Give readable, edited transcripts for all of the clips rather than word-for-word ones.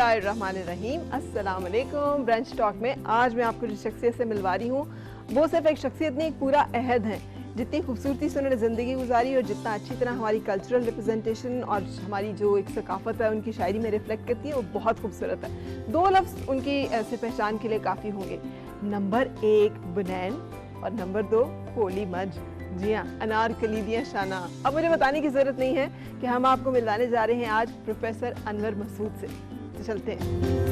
बिस्मिल्लाहिर्रहमानिर्रहीम, अस्सलाम वालेकुम। ब्रंच टॉक में आज मैं आपको जिस शख्सियत से मिलवा रही हूँ वो सिर्फ एक शख्सियत नहीं, एक पूरा अहद है। जितनी खूबसूरती से उन्होंने ज़िंदगी गुजारी और जितना अच्छी तरह हमारी कल्चरल रिप्रेजेंटेशन और हमारी जो एक सकाफत है उनकी शायरी में रिफ्लेक्ट करती है, वो बहुत खूबसूरत है। दो लफ्ज़ उनकी ऐसे पहचान के लिए काफ़ी होंगे। नंबर 1 बनैन और नंबर 2 होली मज। जी हाँ, अनारकली दियाँ शाना। अब मुझे बताने की ज़रूरत नहीं है कि हम आपको मिलवाने जा रहे हैं आज प्रोफेसर अनवर मसूद से। तो चलते हैं।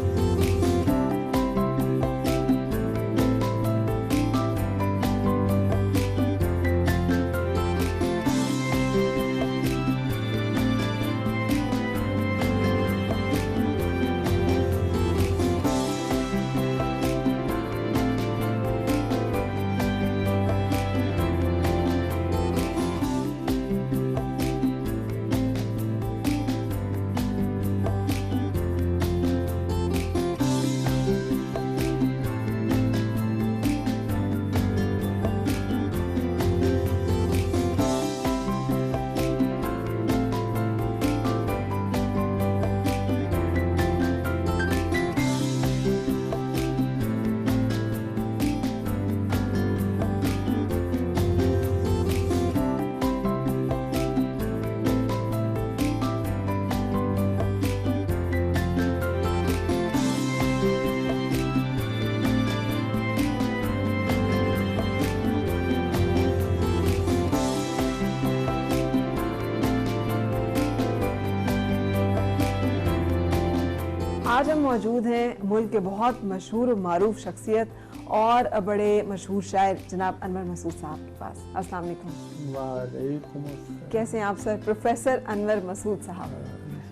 आज हम मौजूद हैं मुल्क के बहुत मशहूर और मारूफ शख्सियत और बड़े मशहूर शायर जनाब अनवर मसूद साहब के पास। अस्सलाम वालेकुम। वालेकुम अस्सलाम। कैसे हैं आप सर? प्रोफेसर अनवर मसूद साहब।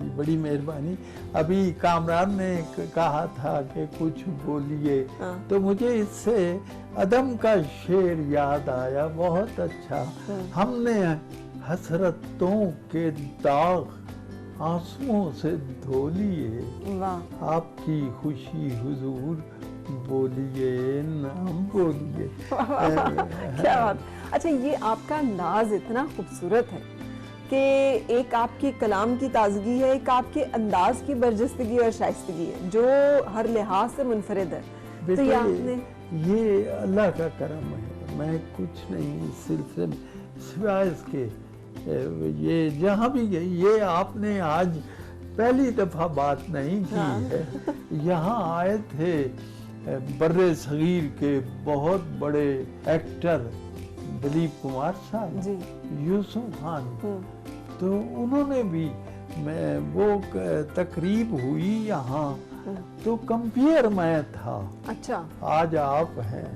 जी, बड़ी मेहरबानी। अभी कामरान ने कहा था कि कुछ बोलिए, तो मुझे इससे अदम का शेर याद आया। बहुत अच्छा। हमने हसरतों के दाग आंसुओं से धो लिए, वाह। आपकी खुशी हुजूर बोलिए, नाम बोलिए। क्या बात। अच्छा, ये आपका अंदाज इतना खूबसूरत है कि एक आपकी कलाम की ताजगी है, एक आपके अंदाज की बरजस्तगी और शाइस्तगी है जो हर लिहाज से मुनफरिद है। तो ये आपने, ये अल्लाह का करम है। मैं कुछ नहीं, सिर्फ सिवाय इसके ये जहाँ भी गई, ये आपने आज पहली दफा बात नहीं की है। यहाँ आए थे बर्रे सगीर के बहुत बड़े एक्टर दिलीप कुमार साहब, यूसुफ खान, तो उन्होंने भी, मैं वो तकरीब हुई यहाँ, तो कंपेयर मैं था। अच्छा। आज आप हैं।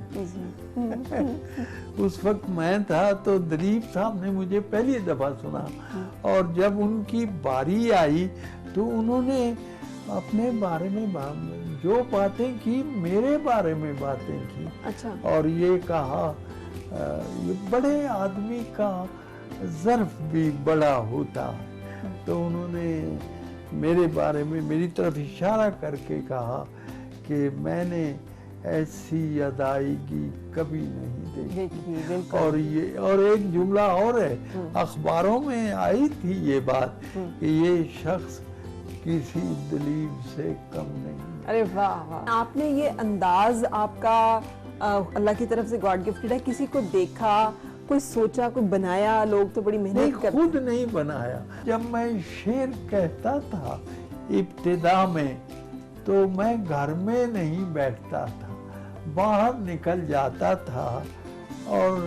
उस वक्त मैं था तो दिलीप साहब ने मुझे पहली दफा सुना, और जब उनकी बारी आई तो उन्होंने अपने बारे में जो बातें की, मेरे बारे में बातें की। अच्छा। और ये कहा ये बड़े आदमी का ज़र्फ भी बड़ा होता है। तो उन्होंने मेरे बारे में मेरी तरफ इशारा करके कहा कि मैंने ऐसी अदायगी कभी नहीं देखी। और ये, और एक जुमला और है, अखबारों में आई थी ये बात कि ये शख्स किसी दिलीप से कम नहीं। अरे वाह वाह। आपने ये अंदाज आपका अल्लाह की तरफ से गॉड गिफ्टेड है। किसी को देखा, कोई सोचा, कोई बनाया? लोग तो बड़ी मेहनत करते। खुद नहीं बनाया। जब मैं शेर कहता था इब्तिदा में, तो मैं घर में नहीं बैठता था, बाहर निकल जाता था और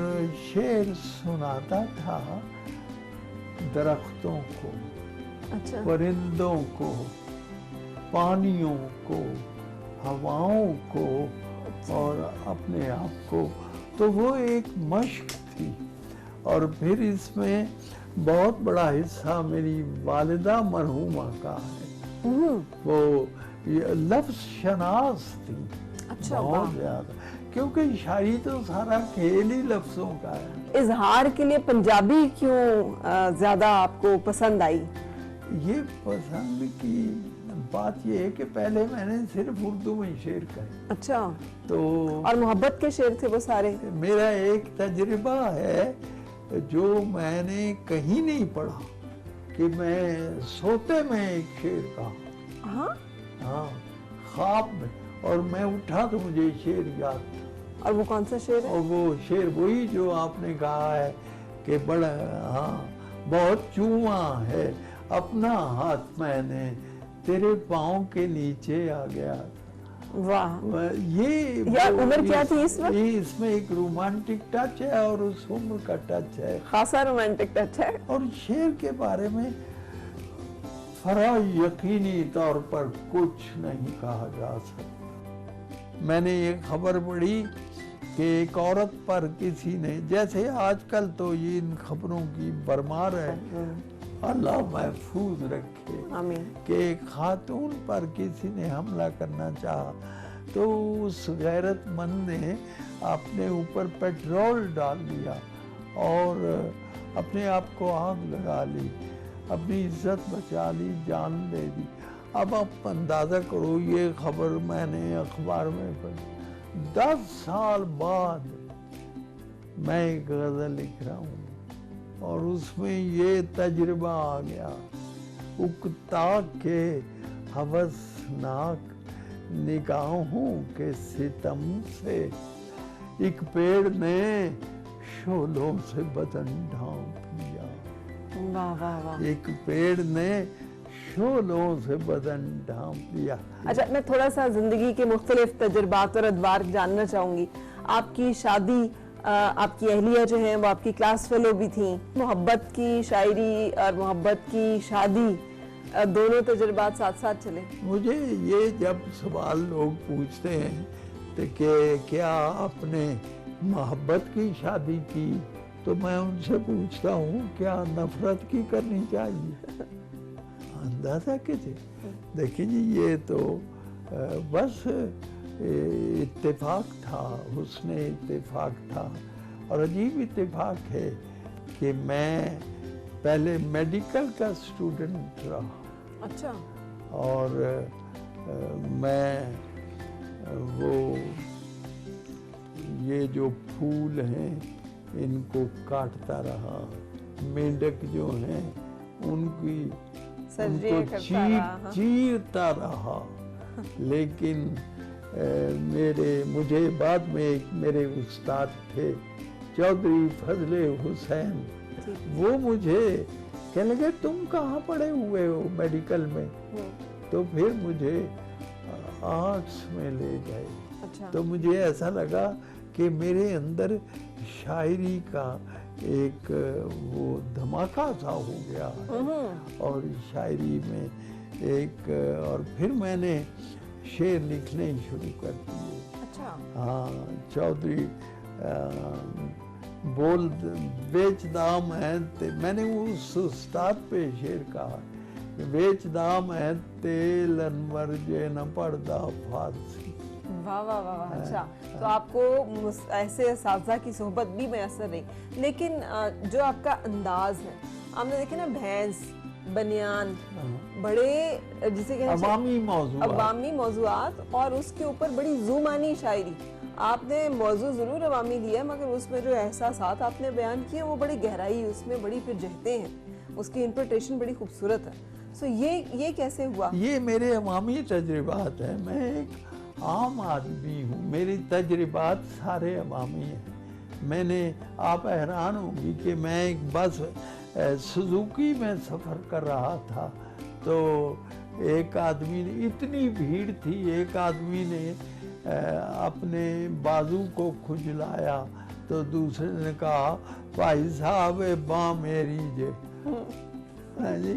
शेर सुनाता था दरख्तों को, अच्छा, परिंदों को, पानियों को, हवाओं को और अपने आप को। तो वो एक मश्क थी। और फिर इसमें बहुत बड़ा हिस्सा मेरी वालिदा मरहूमा का है। वो ये लफ्ज़ शनास थी। अच्छा, बहुत ज्यादा, क्योंकि शायरी तो सारा खेल ही लफ्जों का है। इजहार के लिए पंजाबी क्यों ज्यादा आपको पसंद आई? ये पसंद की बात ये है कि पहले मैंने सिर्फ उर्दू में शेर कहे। अच्छा। तो और मोहब्बत के शेर थे वो सारे? मेरा एक तजुर्बा है जो मैंने कहीं नहीं पढ़ा कि मैं सोते में एक शेर कहा। हाँ? हाँ, ख्वाब में, और मैं उठा तो मुझे शेर याद था। और वो कौन सा शेर है? और वो शेर वही जो आपने कहा है कि बड़ा, हाँ, बहुत चूमा है अपना हाथ मैंने तेरे पाँव के नीचे आ गया। वाह, ये यार उम्र क्या थी इस वक्त? ये इसमें एक रोमांटिक टच है और उस उम्र का टच है, खासा रोमांटिक टच है। और शेर के बारे में फरा यकीनी तौर पर कुछ नहीं कहा जा सकता। मैंने ये खबर पढ़ी कि एक औरत पर किसी ने, जैसे आजकल तो ये इन खबरों की भरमार है, अल्लाह महफूज रखे, आमीन, कि एक खातून पर किसी ने हमला करना चाहा तो उस गैरतमंद ने अपने ऊपर पेट्रोल डाल दिया और अपने आप को आग लगा ली, अपनी इज्जत बचा ली, जान दे दी। अब आप अंदाज़ा करो, ये खबर मैंने अखबार में पढ़ी, 10 साल बाद मैं एक गज़ल लिख रहा हूँ और उसमें ये तजुर्बा आ गया, उकता के हवसनाक निगाहों के सितम से एक पेड़ ने शोलों से बदन ढांप लिया। वाह वाह वाह। एक पेड़ ने शोलों से बदन ढांप लिया। अच्छा, मैं थोड़ा सा जिंदगी के मुख्तलिफ तजुर्बात और अदवार जानना चाहूंगी। आपकी शादी, आपकी अहलिया जो है वो आपकी क्लास फेलो भी थी। मोहब्बत की शायरी और मोहब्बत की शादी, दोनों तजुर्बात साथ साथ चले। मुझे ये जब सवाल लोग पूछते हैं तो कि क्या आपने मोहब्बत की शादी की, तो मैं उनसे पूछता हूँ क्या नफरत की करनी चाहिए? अंदाजा कीजिए। देखिए जी, ये तो बस इत्तेफाक था, हुस्ने इत्तेफाक था। और अजीब इत्तेफाक है कि मैं पहले मेडिकल का स्टूडेंट रहा। अच्छा। और मैं वो ये जो फूल हैं इनको काटता रहा, मेंढक जो हैं उनको चीरता रहा। लेकिन मुझे बाद में एक मेरे उस्ताद थे चौधरी फजले हुसैन, वो मुझे कहने लगे तुम कहाँ पढ़े हुए हो मेडिकल में? तो फिर मुझे आर्ट्स में ले गए। अच्छा। तो मुझे ऐसा लगा कि मेरे अंदर शायरी का एक वो धमाका सा हो गया है और शायरी में एक, और फिर मैंने शेर लिखने शुरू कर दिए। अच्छा। हाँ, चौधरी बोल बेच दाम है मैंने उस उस्ताद पे शेर कहा, बेच दाम है तेल अनवर जे न पर्दा फारसी। वाह वाह वाह वाह। अच्छा, तो आपको ऐसे असातिज़ा की सोहबत भी मैसर रही। लेकिन जो आपका अंदाज है, आपने देखे ना भैंस, बनियान, बड़े जिसे अवामी मौजूआत और उसके ऊपर बड़ी ज़ुमानी शायरी। आपने मौजू ज़रूर अवामी लिया है, मगर उसमें जो एहसासात आपने बयान किए वो बड़ी गहराई, उसमें बड़ी फिर जहते हैं, उसकी इंटरप्रिटेशन बड़ी खूबसूरत है। सो ये कैसे हुआ? ये मेरे अवामी तजुर्बात है। मैं एक आम आदमी हूँ, मेरी तजुर्बात सारे अवामी हैं। मैंने, आप हैरान होंगी कि मैं एक बस सुजुकी में सफ़र कर रहा था, तो एक आदमी ने, इतनी भीड़ थी, एक आदमी ने अपने बाजू को खुजलाया तो दूसरे ने कहा भाई साहब बाँ मेरी जे। हाँ जी,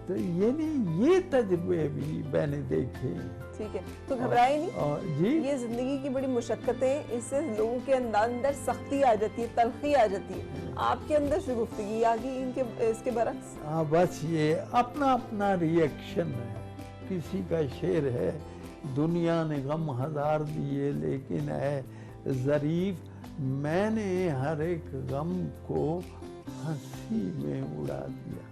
तो ये नहीं, ये तजुर्बे भी मैंने देखे। ठीक है, तो घबराए नहीं जी। ये जिंदगी की बड़ी मुशक्कतें, इससे लोगों के अंदर सख्ती आ जाती है, तलखी आ जाती है। आपके अंदर शगुफ्तगी आ गई इसके बरक्स। हाँ, बस ये अपना अपना रिएक्शन है। किसी का शेर है, दुनिया ने गम हजार दिए लेकिन है ज़रीफ, मैंने हर एक गम को हंसी में उड़ा दिया।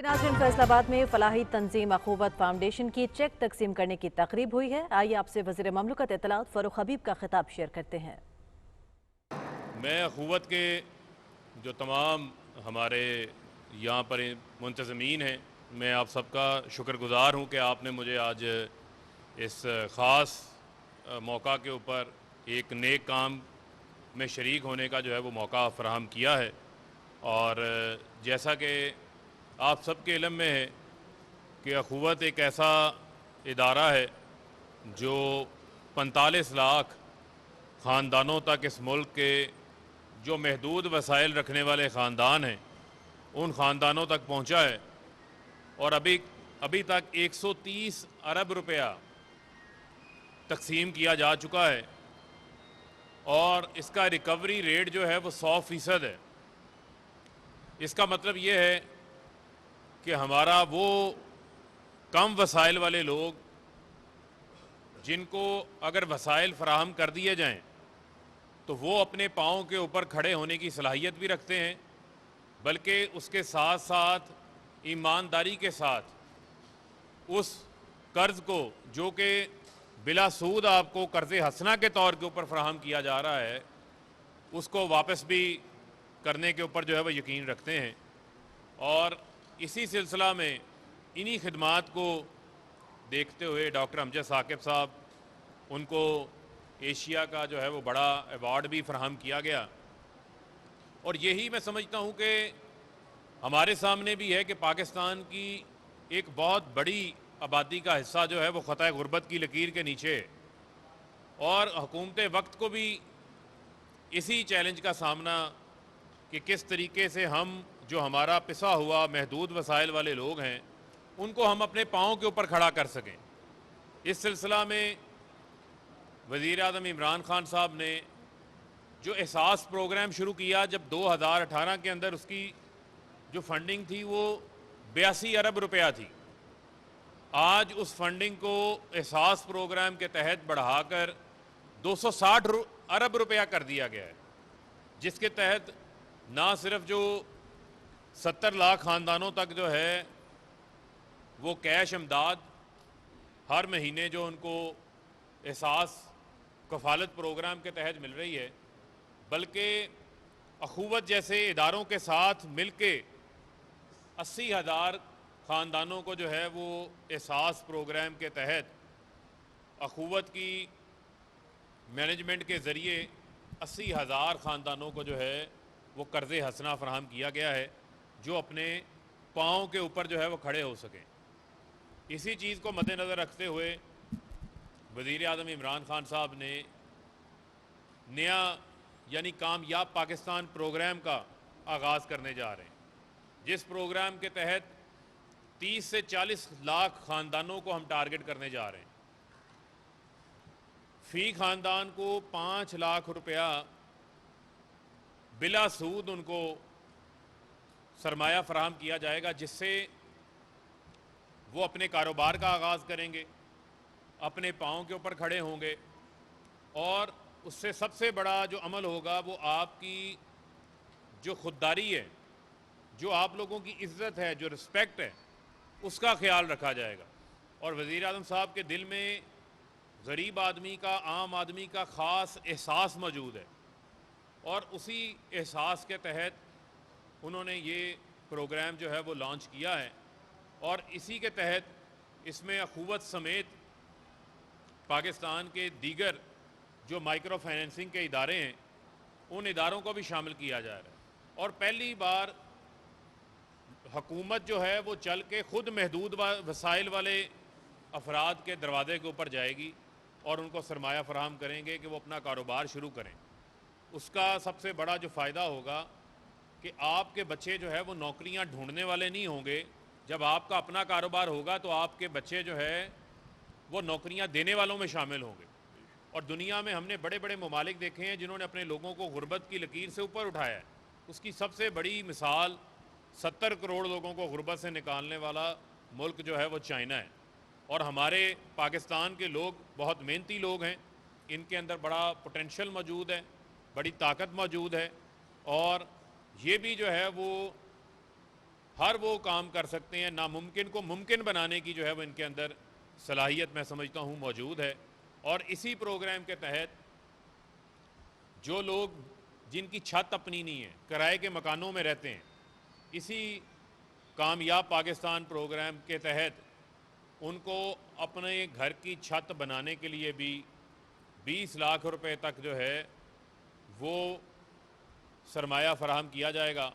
नाज़रीन, फैसलाबाद में फलाही तंजीम अखुवत फाउंडेशन की चेक तकसीम करने की तकरीब हुई है। आइए आपसे वज़ीर ममलकत इत्तलात फ़ारूक हबीब का खिताब शेयर करते हैं। मैं अखुवत के जो तमाम हमारे यहाँ पर मुंतज़मीन हैं, मैं आप सबका शुक्रगुज़ार हूँ कि आपने मुझे आज इस ख़ास मौका के ऊपर एक नेक काम में शरीक होने का जो है वो मौका फ़राहम किया है। और जैसा कि आप सबके इल्म में है कि अखुवत एक ऐसा इदारा है जो 45 लाख ख़ानदानों तक इस मुल्क के जो महदूद वसाइल रखने वाले ख़ानदान हैं उन ख़ानदानों तक पहुंचा है। और अभी तक 130 अरब रुपया तकसीम किया जा चुका है और इसका रिकवरी रेट जो है वो 100% है। इसका मतलब ये है कि हमारा वो कम वसाइल वाले लोग जिनको अगर वसाइल फराहम कर दिए जाएं तो वो अपने पाँव के ऊपर खड़े होने की सलाहियत भी रखते हैं, बल्कि उसके साथ साथ ईमानदारी के साथ उस कर्ज़ को जो कि बिला सूद आपको कर्ज़ हसना के तौर के ऊपर फराहम किया जा रहा है उसको वापस भी करने के ऊपर जो है वो यकीन रखते हैं। और इसी सिलसिला में इन्हीं खिदमात को देखते हुए डॉक्टर अमजद साकिब साहब उनको एशिया का जो है वो बड़ा अवार्ड भी फराहम किया गया। और यही मैं समझता हूँ कि हमारे सामने भी है कि पाकिस्तान की एक बहुत बड़ी आबादी का हिस्सा जो है वो ख़तः गुर्बत की लकीर के नीचे है और हुकूमत वक्त को भी इसी चैलेंज का सामना कि किस तरीके से हम जो हमारा पिसा हुआ महदूद वसाइल वाले लोग हैं उनको हम अपने पाँव के ऊपर खड़ा कर सकें। इस सिलसिला में वज़ीर आज़म इमरान खान साहब ने जो एहसास प्रोग्राम शुरू किया, जब 2018 के अंदर उसकी जो फंडिंग थी वो 82 अरब रुपया थी, आज उस फंडिंग को एहसास प्रोग्राम के तहत बढ़ाकर 260 अरब रुपया कर दिया गया है, जिसके तहत ना सिर्फ जो 70 लाख ख़ानदानों तक जो है वो कैश इमदाद हर महीने जो उनको एहसास कफ़ालत प्रोग्राम के तहत मिल रही है, बल्कि अखुवत जैसे इदारों के साथ मिलके 80,000 ख़ानदानों को जो है वो एहसास प्रोग्राम के तहत अखुवत की मैनेजमेंट के ज़रिए 80,000 ख़ानदानों को जो है वो कर्ज़ हसना फराहम किया गया है जो अपने पाँव के ऊपर जो है वो खड़े हो सकें। इसी चीज़ को मद्देनज़र रखते हुए वज़ीर आज़म इमरान खान साहब ने नया यानी कामयाब पाकिस्तान प्रोग्राम का आगाज़ करने जा रहे हैं, जिस प्रोग्राम के तहत 30 से 40 लाख ख़ानदानों को हम टारगेट करने जा रहे हैं। फ़ी ख़ानदान को 5 लाख रुपया बिला सूद उनको सरमाया फराहम किया जाएगा, जिससे वो अपने कारोबार का आगाज़ करेंगे, अपने पाँव के ऊपर खड़े होंगे और उससे सबसे बड़ा जो अमल होगा वो आपकी जो खुददारी है, जो आप लोगों की इज़्ज़त है, जो रिस्पेक्ट है, उसका ख्याल रखा जाएगा। और वज़ीर आज़म साहब के दिल में गरीब आदमी का, आम आदमी का ख़ास एहसास मौजूद है और उसी एहसास के तहत उन्होंने ये प्रोग्राम जो है वो लॉन्च किया है। और इसी के तहत इसमें अखुवत समेत पाकिस्तान के दीगर जो माइक्रो फाइनेंसिंग के इदारे हैं उन इदारों को भी शामिल किया जा रहा है। और पहली बार हुकूमत जो है वो चल के ख़ुद महदूद वसाइल वाले अफराद के दरवाज़े के ऊपर जाएगी और उनको सरमाया फराहम करेंगे कि वो अपना कारोबार शुरू करें। उसका सबसे बड़ा जो फ़ायदा होगा कि आपके बच्चे जो है वो नौकरियां ढूंढने वाले नहीं होंगे। जब आपका अपना कारोबार होगा तो आपके बच्चे जो है वो नौकरियां देने वालों में शामिल होंगे। और दुनिया में हमने बड़े बड़े ममालिक देखे हैं जिन्होंने अपने लोगों को गुर्बत की लकीर से ऊपर उठाया है। उसकी सबसे बड़ी मिसाल 70 करोड़ लोगों को गुर्बत से निकालने वाला मुल्क जो है वो चाइना है। और हमारे पाकिस्तान के लोग बहुत मेहनती लोग हैं, इनके अंदर बड़ा पोटेंशियल मौजूद है, बड़ी ताकत मौजूद है और ये भी जो है वो हर वो काम कर सकते हैं, नामुमकिन को मुमकिन बनाने की जो है वो इनके अंदर सलाहियत मैं समझता हूँ मौजूद है। और इसी प्रोग्राम के तहत जो लोग जिनकी छत अपनी नहीं है, किराए के मकानों में रहते हैं, इसी कामयाब पाकिस्तान प्रोग्राम के तहत उनको अपने घर की छत बनाने के लिए भी 20 लाख रुपए तक जो है वो सरमाया फराहम किया जाएगा।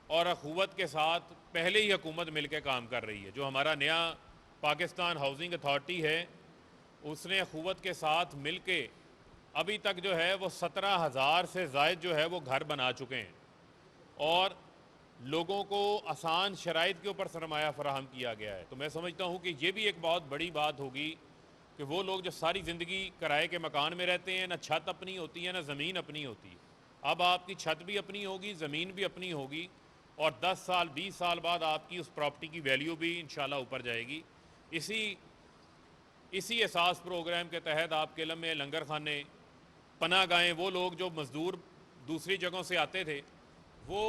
और अखुवत के साथ पहले ही हुकूमत मिलकर काम कर रही है। जो हमारा नया पाकिस्तान हाउसिंग अथॉरिटी है, उसने अखुवत के साथ मिलके अभी तक जो है वो 17,000 से ज़ायद जो है वो घर बना चुके हैं और लोगों को आसान शराइत के ऊपर सरमाया फराहम किया गया है। तो मैं समझता हूँ कि ये भी एक बहुत बड़ी बात होगी कि वो लोग जो सारी ज़िंदगी किराए के मकान में रहते हैं, ना छत अपनी होती है ना ज़मीन अपनी होती है, अब आपकी छत भी अपनी होगी, ज़मीन भी अपनी होगी और 10 साल 20 साल बाद आपकी उस प्रॉपर्टी की वैल्यू भी इंशाल्लाह ऊपर जाएगी। इसी एहसास प्रोग्राम के तहत आपके केलम में लंगर खाने, पनाह गाहें, वो लोग जो मज़दूर दूसरी जगहों से आते थे वो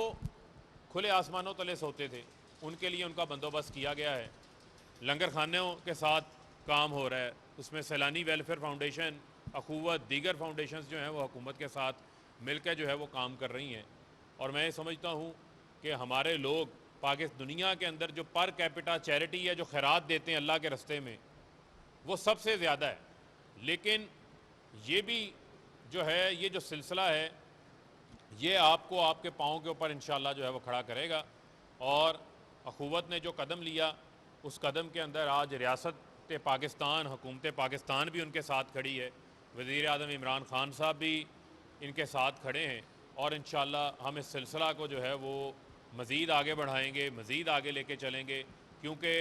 खुले आसमानों तले सोते थे, उनके लिए उनका बंदोबस्त किया गया है। लंगर खानों के साथ काम हो रहा है, उसमें सैलानी वेलफेयर फाउंडेशन, अखुवत, दीगर फाउंडेशंस जो हैं वो हुकूमत के साथ मिलकर जो है वो काम कर रही हैं। और मैं समझता हूँ कि हमारे लोग दुनिया के अंदर जो पर कैपिटा चैरिटी है, जो खैरात देते हैं अल्लाह के रस्ते में, वो सबसे ज़्यादा है। लेकिन ये भी जो है, ये जो सिलसिला है, ये आपको आपके पाँव के ऊपर इंशाल्लाह जो है वो खड़ा करेगा। और अखुवत ने जो कदम लिया, उस कदम के अंदर आज रियासत पाकिस्तान, हुकूमत पाकिस्तान भी उनके साथ खड़ी है। वज़ीर आज़म इमरान खान साहब भी इनके साथ खड़े हैं और इंशाल्लाह हम इस सिलसिला को जो है वो मज़ीद आगे बढ़ाएंगे, मज़ीद आगे लेके चलेंगे, क्योंकि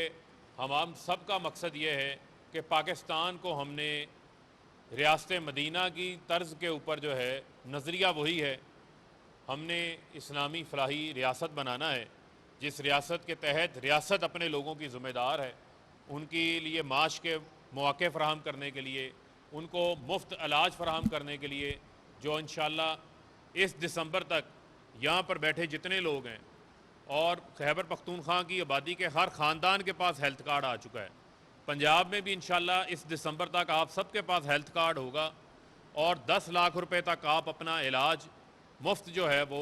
हम सब का मकसद ये है कि पाकिस्तान को हमने रियासत मदीना की तर्ज़ के ऊपर जो है नज़रिया वही है, हमने इस्लामी फ़लाही रियासत बनाना है, जिस रियासत के तहत रियासत अपने लोगों की ज़िम्मेदार है, उनके लिए माश के मौक़े फ़राहम करने के लिए, उनको मुफ्त इलाज फ़राहम करने के लिए, जो इंशाल्लाह इस दिसंबर तक यहाँ पर बैठे जितने लोग हैं, और खैबर पख्तूनख्वा की आबादी के हर ख़ानदान के पास हेल्थ कार्ड आ चुका है। पंजाब में भी इंशाल्लाह इस दिसंबर तक आप सबके पास हेल्थ कार्ड होगा और 10 लाख रुपए तक आप अपना इलाज मुफ्त जो है वो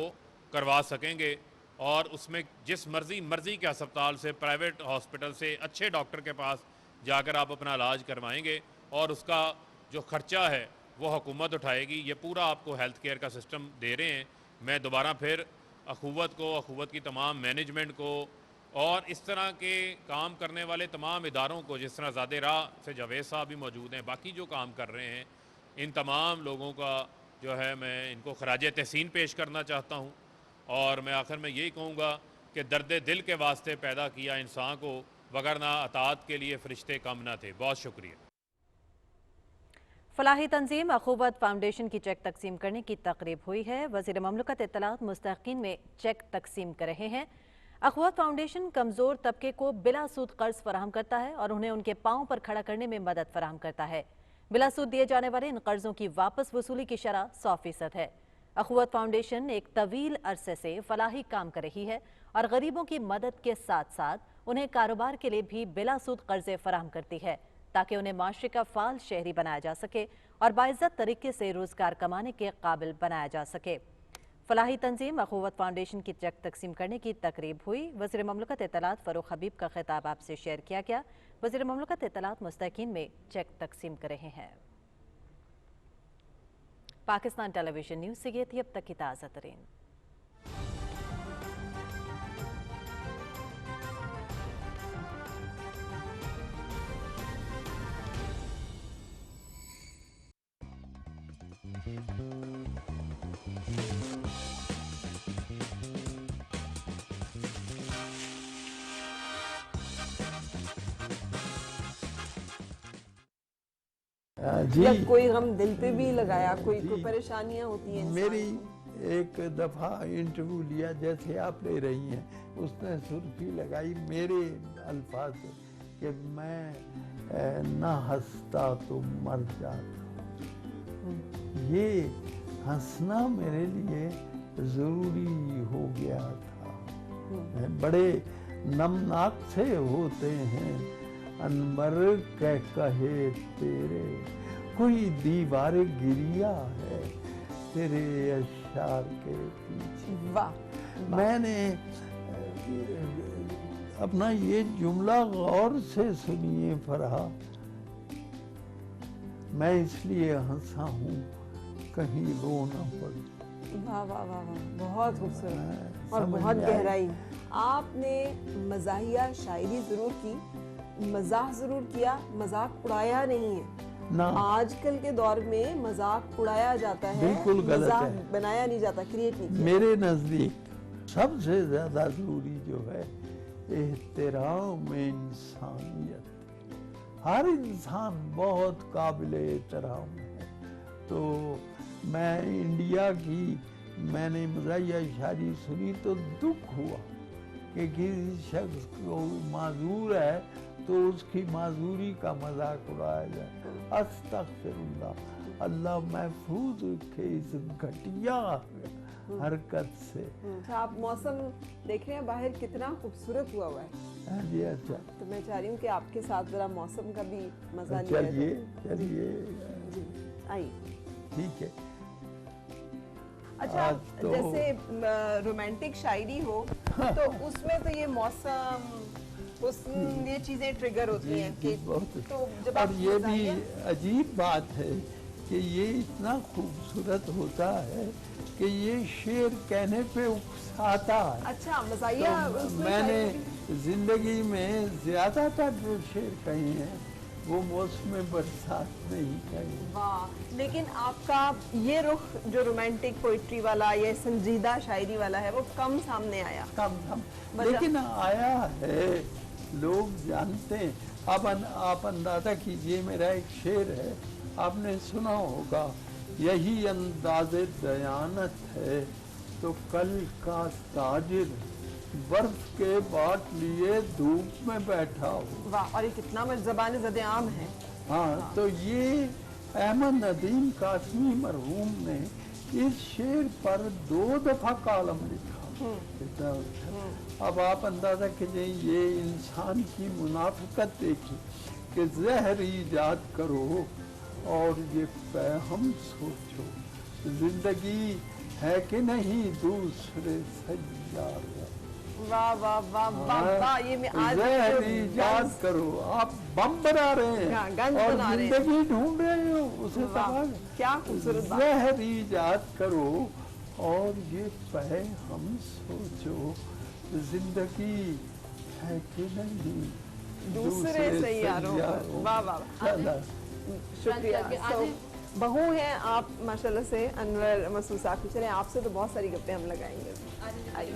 करवा सकेंगे। और उसमें जिस मर्ज़ी के अस्पताल से, प्राइवेट हॉस्पिटल से, अच्छे डॉक्टर के पास जाकर आप अपना इलाज करवाएंगे और उसका जो ख़र्चा है वो हुकूमत उठाएगी। ये पूरा आपको हेल्थ केयर का सिस्टम दे रहे हैं। मैं दोबारा फिर अखुवत को, अखुवत की तमाम मैनेजमेंट को और इस तरह के काम करने वाले तमाम इदारों को, जिस तरह ज़ादे राह से जावेद साहब भी मौजूद हैं, बाकी जो काम कर रहे हैं, इन तमाम लोगों का जो है मैं इनको खराज तहसीन पेश करना चाहता हूँ। और मैं आखिर में यही कहूँगा कि दर्द दिल के वास्ते पैदा किया इंसान को, वगरना अतात के लिए फ़रिश्ते कम ना थे। बहुत शुक्रिया। फलाही तंजीम अखुवत फाउंडेशन की चेक तकसीम करने की तकरीब हुई है। वज़ीर ममलकत इत्तलात मुस्तहक़ीन में चेक तकसीम कर रहे हैं। अखुवत फाउंडेशन कमज़ोर तबके को बिला सूद कर्ज फराहम करता है और उन्हें उनके पाँव पर खड़ा करने में मदद फराहम करता है। बिला सूद दिए जाने वाले इन कर्जों की वापस वसूली की शरह 100% है। अखुवत फाउंडेशन एक तवील अरसे से फलाही काम कर रही है और गरीबों की मदद के साथ साथ उन्हें कारोबार के लिए भी बिला सूद कर्जे फराहम करती है, ताकि उन्हें माशरे का फाल शहरी बनाया जा सके और बाइज्जत तरीके से रोजगार कमाने के काबिल बनाया जा सके। फलाही तंजीम अखुवत फाउंडेशन की चेक तकसीम करने की तकरीब हुई। वज़ीर ममलकत इत्तलात फ़ारूक हबीब का खिताब आपसे शेयर किया गया। वज़ीर ममलकत इत्तलात मुस्तहक़ीन में चेक तकसीम कर रहे हैं। पाकिस्तान टेलीविजन न्यूज़ से ये थी अब तक की ताज़ा तरीन। जी, या कोई गम दिल पे भी लगाया, कोई परेशानियां होती हैं? मेरी एक दफ़ा इंटरव्यू लिया, जैसे आप ले रही हैं, उसने सुर्खी लगाई मेरे अल्फाज से कि मैं ना हंसता तो मर जाता। ये हंसना मेरे लिए ज़रूरी हो गया था। मैं बड़े नमनाक से होते हैं अनबर कह कहे तेरे, कोई दीवार गिरिया है तेरे अशार के पीछे। वाह, मैंने अपना ये जुमला गौर से सुनिए फरहा, मैं इसलिए हंसा हूँ कहीं रो ना पड़े। वाह वाह वाह वाह, बहुत खूबसूरत और समझ बहुत में आई। गहराई। आपने मज़ाहिया शायरी जरूर की, मजाक जरूर किया, मजाक उड़ाया नहीं है। ना, आजकल के दौर में मजाक उड़ाया जाता है, बिल्कुल गलत मजाक है। बनाया नहीं जाता, क्रिएट नहीं किया। मेरे नजदीक सबसे ज्यादा जरूरी जो है एहतराम इंसानियत। हर इंसान बहुत काबिल एहतराम है। तो मैं इंडिया की मैंने मज़ाहिया शायरी सुनी तो दुख हुआ कि किसी शख्स को माजूर है तो उसकी माजूरी का मजाक उड़ाया जाए। अस्तगफिरुल्लाह, अल्लाह महफूज रखे इस घटिया हरकत से। अच्छा, आप मौसम देख रहे हैं बाहर कितना खूबसूरत हुआ है। हाँ जी, अच्छा तो मैं चाह रही हूँ कि आपके साथ जरा मौसम का भी मजा लिया चलिए जाए। चलिए, जी, आइए। ठीक है। अच्छा, आज तो- जैसे रोमांटिक शायरी हो तो उसमें तो ये मौसम हुस्न ये चीजें ट्रिगर होती हैं कि बहुत। तो जब और आप ये भी मज़ाहिया- अजीब बात है कि ये इतना खूबसूरत होता है कि ये शेर कहने पे उकसाता है। अच्छा, मज़ाहिया तो उसमें मैंने शायरी- जिंदगी में ज्यादातर जो शेर कहे हैं वो मौसम बरसात में ही कहे। वाह, लेकिन आपका ये रुख जो रोमांटिक पोइट्री वाला या संजीदा शायरी वाला है वो कम सामने आया। कम वजह- लेकिन आया है, लोग जानते हैं। अब आप अंदाजा कीजिए, मेरा एक शेर है, आपने सुना होगा, यही अंदाज़े दयानत है तो कल का ताजिर बर्फ के बाट लिए धूप में बैठा हो। वाह, और ये कितना ज़बान ज़द आम है। हाँ, तो ये अहमद नदीम कासमी मरहूम ने इस शेर पर 2 दफा कॉलम लिखा। इतना अच्छा। अब आप अंदाजा कीजिए, ये इंसान की मुनाफिकत देखिए कि जहर ईजाद करो और ये पैहम सोचो, जिंदगी है कि नहीं दूसरे सैयार। वाह वाह वाह वाह वाह, ये मैं आज जहर जो ईजाद गंज- करो, आप बम बना रहे हाँ, हैं गंज और बना रहे हैं। जिंदगी ढूंढ रहे हो उसे वाह, तबाह। क्या खूबसूरत बात। जहर ईजाद करो और ये पै हम सोचो, जिंदगी है कि नहीं दूसरे सैयारों पर। वाह वाह वाह, चला। शुक्रिया। आज- So, बहू हैं आप माशाल्लाह से, अनवर मसूद साहब। चले, आपसे तो बहुत सारी गप्पे हम लगाएंगे। आइए।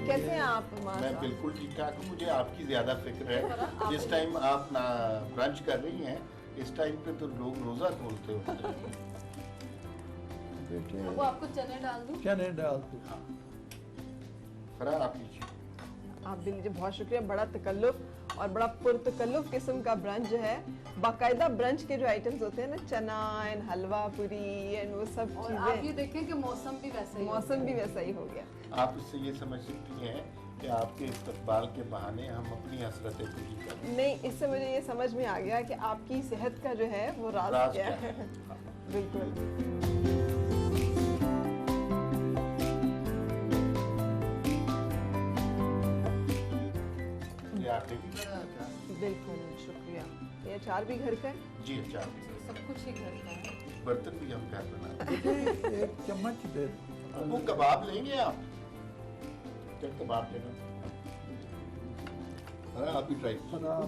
कैसे हैं आप? मैं बिल्कुल ठीक ठाक हूँ। मुझे आपकी ज़्यादा फिक्र है। जिस टाइम आप ना ब्रंच कर रही हैं, इस टाइम पे तो लोग रोज़ा खोलते होते हैं। बेटे वो आपको चने डाल दूं? चने डाल दो। फराह आप लीजिए। आप भी लीजिए, बहुत शुक्रिया। बड़ा तकल्लुफ और बड़ा पुरतकल्लुफ किस्म का ब्रंच जो है। बाकायदा ब्रंच के जो आइटम्स होते हैं ना, चना एंड हलवा पूरी एंड वो सब और आप ये चीजें, देखें कि मौसम भी वैसा ही है। मौसम भी वैसा ही हो गया। आप इससे ये समझ सकती हैं कि आपके इस्तकबाल के बहाने हम अपनी हसरतें पूरी कर रहे हैं। नहीं, इससे मुझे ये समझ में आ गया कि आपकी सेहत का जो है वो राज राज क्या क्या है। है? बिल्कुल। ये आप देखिए। बिल्कुल, शुक्रिया। ये अचार भी घर का है? जी अच्छा, सब कुछ ही घर का है। बर्तन भी हम घर बना रहे बेटे एक चम्मच दे दो। हैं। वो कबाब लेंगे आप? क्या कबाब लेना? फराह आप भी ट्राई।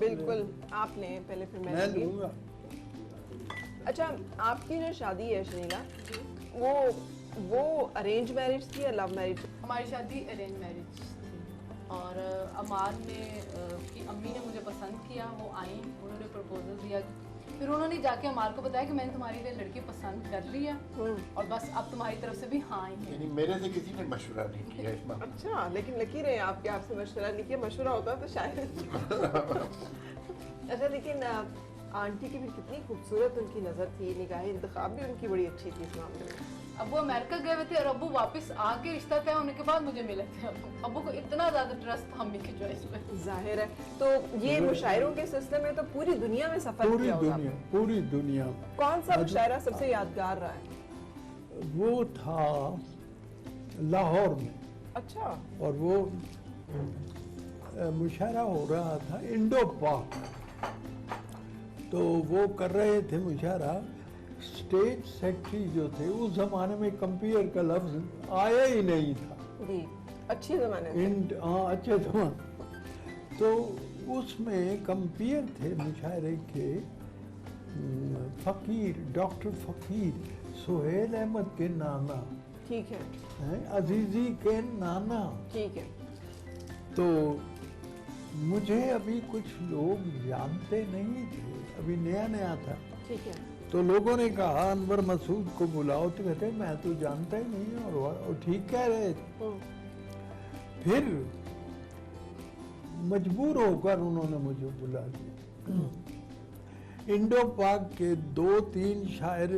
बिल्कुल, आप लें पहले फिर मैं मैं लूंगी। लूंगा। अच्छा, आपकी जो शादी है शरीला, वो अरेंज मैरिज थी या लव मैरिज? हमारी शादी अरेंज मैरिज थी और अमार ने की अम्मी ने मुझे पसंद किया। वो आई, उन्होंने प्रपोजल दिया फिर उन्होंने जाके हमारे को बताया कि मैंने तुम्हारे लिए लड़की पसंद कर ली है और बस अब तुम्हारी तरफ से भी हाँ ही है। यानी मेरे से किसी ने मशवरा नहीं किया इस मामले में। अच्छा, लेकिन लकीर है आपके, आपसे मशवरा नहीं किया, मशवरा होता तो शायद। अच्छा, लेकिन आंटी की भी कितनी खूबसूरत उनकी नज़र थी, निगाह इंतखाब भी उनकी बड़ी अच्छी थी इस मामले में। अब वो अमेरिका गए हुए थे और अब्बू वापस आके रिश्ता तय होने के बाद मुझे मिले थे। अब्बू को इतना ज्यादा ट्रस्ट था अम्मी की चॉइस पे। जाहिर है। तो ये मुशायरों के सिलसिले में तो पूरी दुनिया में सफर किया होगा आपने। पूरी दुनिया। कौन सा मुशायरा सबसे यादगार रहा है? वो था लाहौर में। अच्छा। और वो मुशायरा हो रहा था इंडो पाक। तो वो कर रहे थे मुशायरा, स्टेट सेक्रेटरी जो थे उस जमाने में कंपेयर का लफ्ज आया ही नहीं था जी, अच्छे जमाने में। हाँ, अच्छे जमाने। तो उसमें कंपेयर थे मुशायरे के फकीर, डॉक्टर फकीर सुहेल अहमद के नाना, ठीक है, अजीजी के नाना। ठीक है। तो मुझे अभी कुछ लोग जानते नहीं थे, अभी नया नया था। ठीक है। तो लोगों ने कहा अनवर मसूद को बुलाओ, तो कहते मैं तो जानता ही नहीं। और ठीक कह रहे थे। फिर मजबूर होकर उन्होंने मुझे बुला लिया। इंडो पाक के 2-3 शायर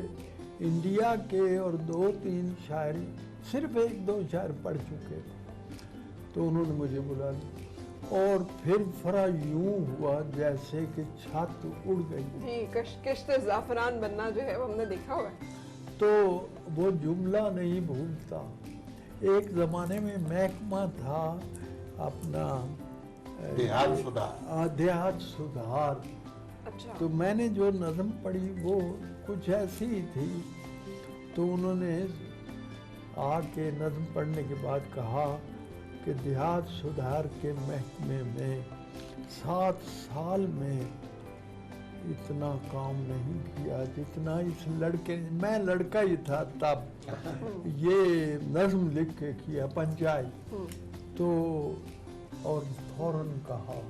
इंडिया के और 2-3 शायर, सिर्फ 1-2 शायर पढ़ चुके थे। तो उन्होंने मुझे बुला लिया और फिर फरा यूं हुआ जैसे कि छत उड़ गई। जी, किश्त ज़ाफ़रान बनना जो है वो हमने देखा हुआ है। तो वो जुमला नहीं भूलता। एक ज़माने में महकमा था अपना देहात सुधार। देहात सुधार। अच्छा। तो मैंने जो नज़म पढ़ी वो कुछ ऐसी ही थी। तो उन्होंने आके नज़म पढ़ने के बाद कहा कि देहात सुधार के महकमे में 7 साल में इतना काम नहीं किया जितना इस लड़के ने, मैं लड़का ही था तब, ये नज़म लिख के किया पंचायत। तो और फौरन कहा